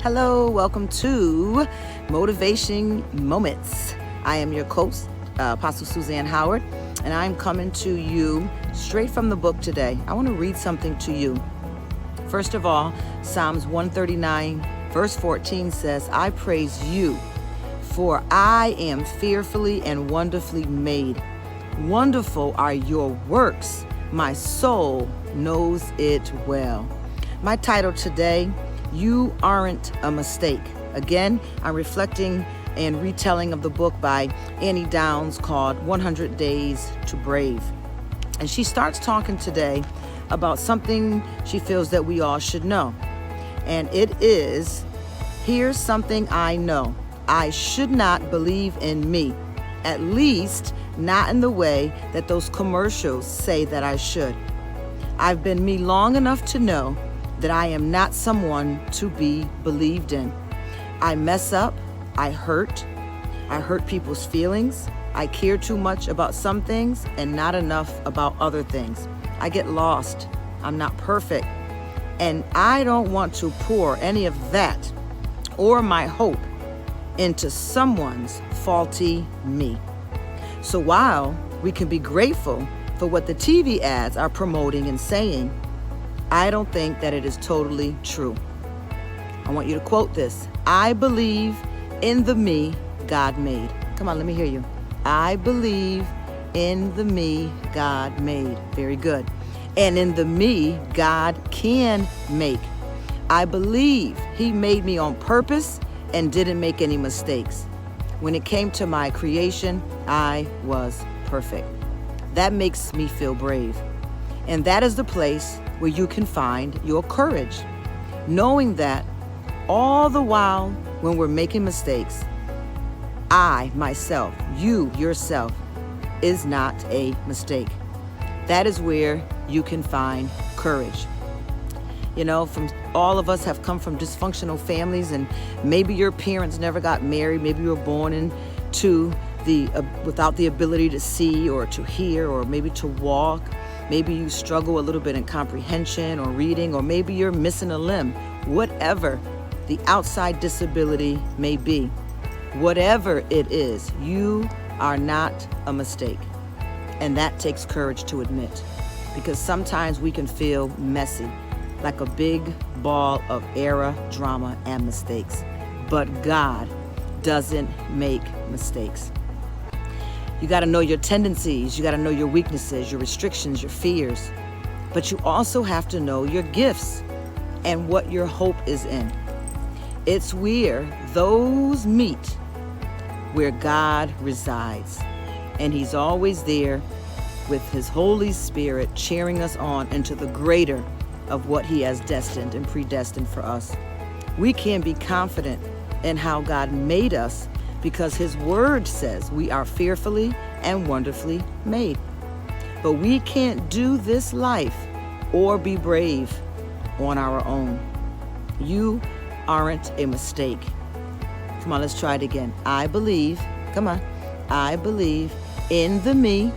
Hello, welcome to Motivation Moments. I am your coach, Apostle Suzanne Howard, and I'm coming to you straight from the book today. I want to read something to you. First of all, Psalms 139, verse 14 says, I praise you, for I am fearfully and wonderfully made. Wonderful are your works. My soul knows it well. My title today, You Aren't a Mistake. Again, I'm reflecting and retelling of the book by Annie Downs called 100 Days to Brave. And she starts talking today about something she feels that we all should know. And it is, here's something I know. I should not believe in me, at least not in the way that those commercials say that I should. I've been me long enough to know that I am not someone to be believed in. I mess up, I hurt people's feelings, I care too much about some things and not enough about other things. I get lost, I'm not perfect, and I don't want to pour any of that or my hope into someone's faulty me. So while we can be grateful for what the TV ads are promoting and saying, I don't think that it is totally true. I want you to quote this. I believe in the me God made. Come on, let me hear you. I believe in the me God made. Very good. And in the me God can make. I believe He made me on purpose and didn't make any mistakes. When it came to my creation, I was perfect. That makes me feel brave. And that is the place where you can find your courage, knowing that all the while when we're making mistakes, I, myself, you, yourself, is not a mistake. That is where you can find courage. You know, all of us have come from dysfunctional families, and maybe your parents never got married. Maybe you were born into without the ability to see or to hear or maybe to walk. Maybe you struggle a little bit in comprehension or reading, or maybe you're missing a limb. Whatever the outside disability may be, whatever it is, you are not a mistake. And that takes courage to admit, because sometimes we can feel messy, like a big ball of error, drama, and mistakes. But God doesn't make mistakes. You got to know your tendencies. You got to know your weaknesses, your restrictions, your fears. But you also have to know your gifts and what your hope is in. It's where those meet, where God resides. And He's always there with His Holy Spirit cheering us on into the greater of what He has destined and predestined for us. We can be confident in how God made us, because His word says we are fearfully and wonderfully made. But we can't do this life or be brave on our own. You aren't a mistake. Come on, let's try it again. I believe in the me,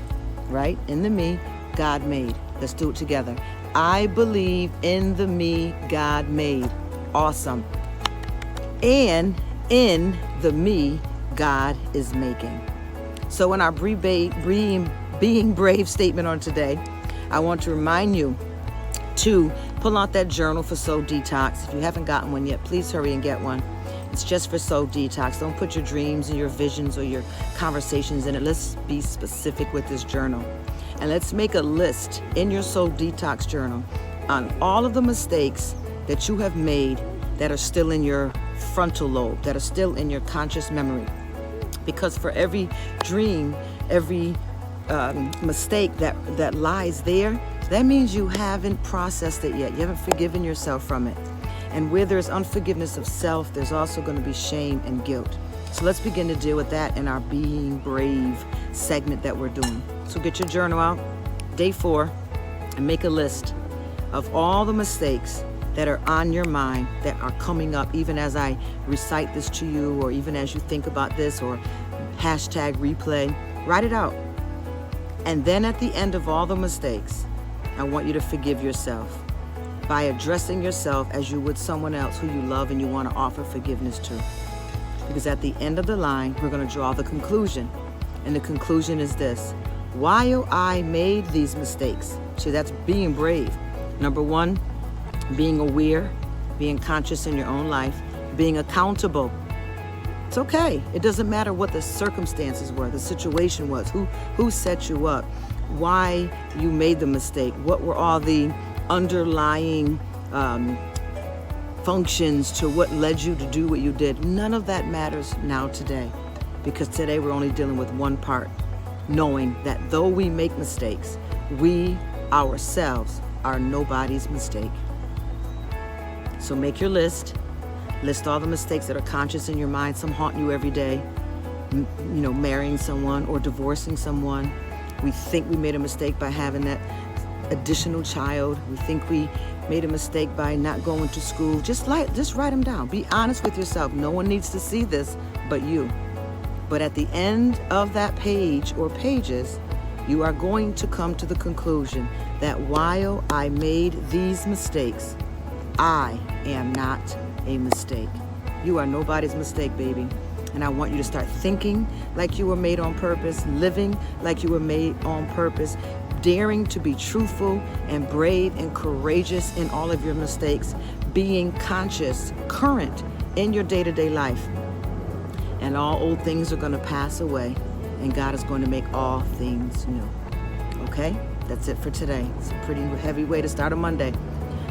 right? In the me God made. Let's do it together. I believe in the me God made. Awesome. And in the me God is making. So in our being brave statement on today, I want to remind you to pull out that journal for Soul Detox. If you haven't gotten one yet, please hurry and get one. It's just for Soul Detox. Don't put your dreams and your visions or your conversations in it. Let's be specific with this journal. And let's make a list in your Soul Detox journal on all of the mistakes that you have made that are still in your frontal lobe, that are still in your conscious memory. Because for every dream, every mistake that lies there, that means you haven't processed it yet. You haven't forgiven yourself from it. And where there's unforgiveness of self, there's also going to be shame and guilt. So let's begin to deal with that in our Being Brave segment that we're doing. So get your journal out, day 4, and make a list of all the mistakes that are on your mind, that are coming up even as I recite this to you, or even as you think about this, or hashtag replay. Write it out. And then at the end of all the mistakes, I want you to forgive yourself. by addressing yourself as you would someone else who you love and you want to offer forgiveness to. Because at the end of the line, we're going to draw the conclusion. And the conclusion is this: while I made these mistakes, see, that's being brave. Number one, being aware, being conscious in your own life, being accountable. It's okay. It doesn't matter what the circumstances were, the situation was, who set you up, why you made the mistake, what were all the underlying functions to what led you to do what you did. None of that matters now today, because today we're only dealing with one part, knowing that though we make mistakes, we ourselves are nobody's mistake. So make your list. List all the mistakes that are conscious in your mind. Some haunt you every day. Marrying someone or divorcing someone. We think we made a mistake by having that additional child. We think we made a mistake by not going to school. Just write them down. Be honest with yourself. No one needs to see this but you. But at the end of that page or pages, you are going to come to the conclusion that while I made these mistakes, I am not a mistake. You are nobody's mistake, baby. And I want you to start thinking like you were made on purpose, living like you were made on purpose, daring to be truthful and brave and courageous in all of your mistakes, being conscious, current in your day-to-day life. And all old things are going to pass away, and God is going to make all things new. Okay? That's it for today. It's a pretty heavy way to start a Monday.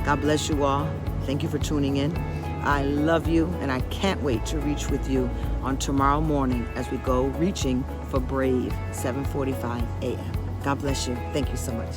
God bless you all. Thank you for tuning in. I love you, and I can't wait to reach with you on tomorrow morning as we go reaching for Brave, 7:45 a.m. God bless you. Thank you so much.